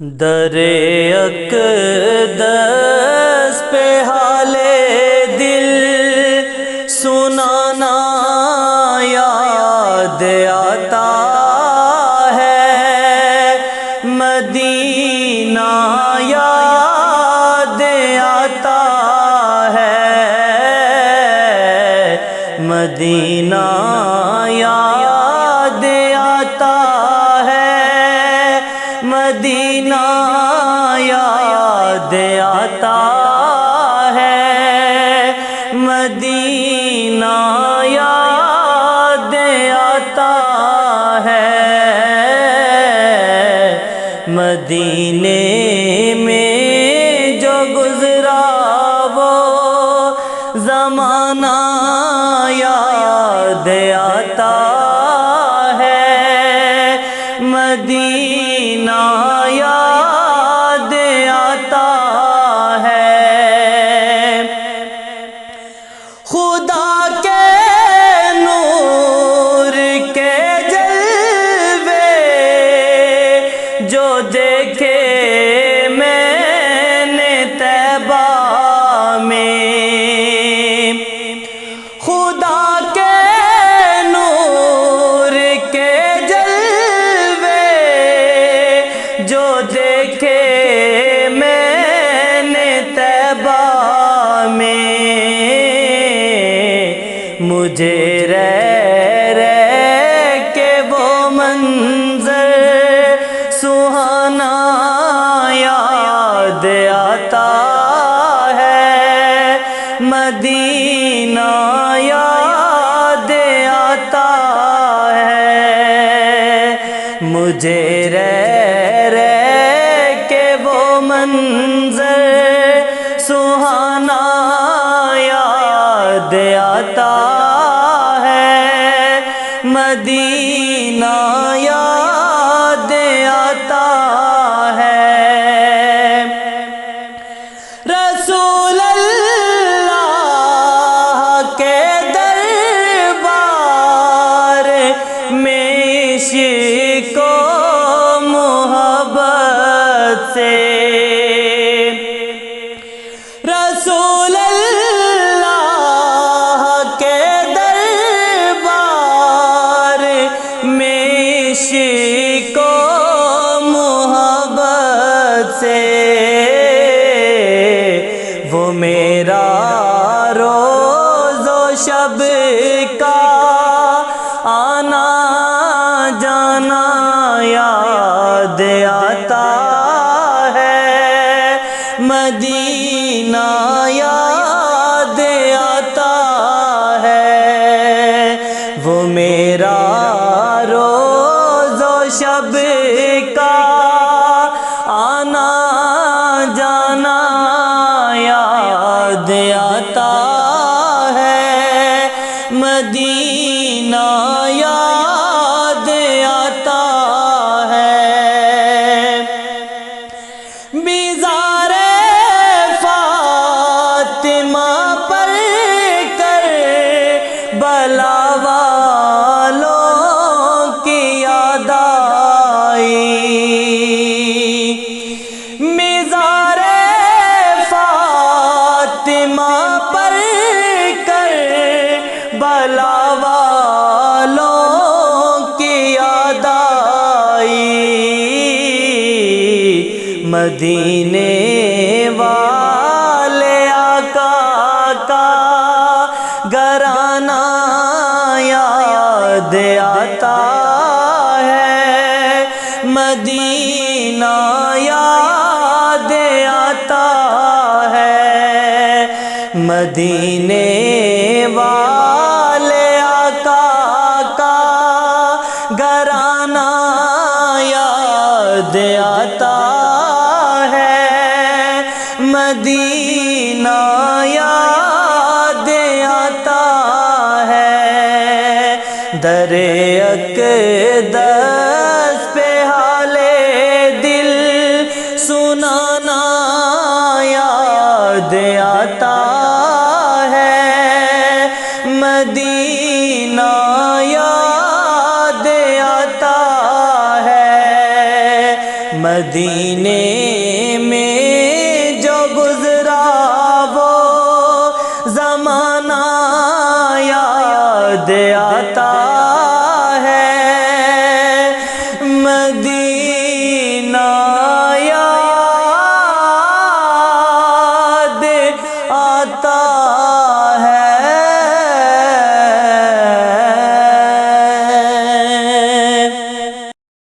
در اقدس پہ حال دل سنانا یاد آتا ہے، مدینہ یاد آتا ہے، مدینہ یاد آتا ہے، مدینہ یاد آتا ہے، مدینہ یاد آتا ہے، مدینے میں جو گزرا وہ زمانہ یاد آتا ہے، مدینہ یاد آتا ہے، خدا کے نور کے جلوے جو دیکھے میں نے طیبہ میں، خدا کے نور کے جلوے جو دیکھے میں نے طیبہ میں، مجھے رہ کے وہ منظر سہانا یاد آتا ہے، مدینہ یاد آتا ہے، مجھے رہ کے وہ منظر سہانا یاد آتا ہے، مدینہ یاد آتا ہے، رسول اللہ کے دربار میں عشق و محبت سے، رسول اللہ کے دربار میں عشق و محبت سے، وہ میرا روز و شب کا آنا جانا یاد آتا ہے، مدینہ یاد آتا ہے، وہ میرا روز و شب کا آنا جانا یاد آتا ہے، مدینہ یاد آتا ہے، بیزار فاطمہ پر کربلا والوں کی یاد آئی، بیزار فاطمہ پر کربلا والوں کی یاد آئی، مدینے والے آقا کا گھرانہ یاد آتا ہے، مدینہ یاد آتا ہے، مدینے والے آقا کا گھرانہ یاد آتا ہے، مدینہ یاد آتا ہے، در اقدس پہ حال دل سنانا یاد آتا ہے، مدینہ یاد آتا ہے، مدینے میں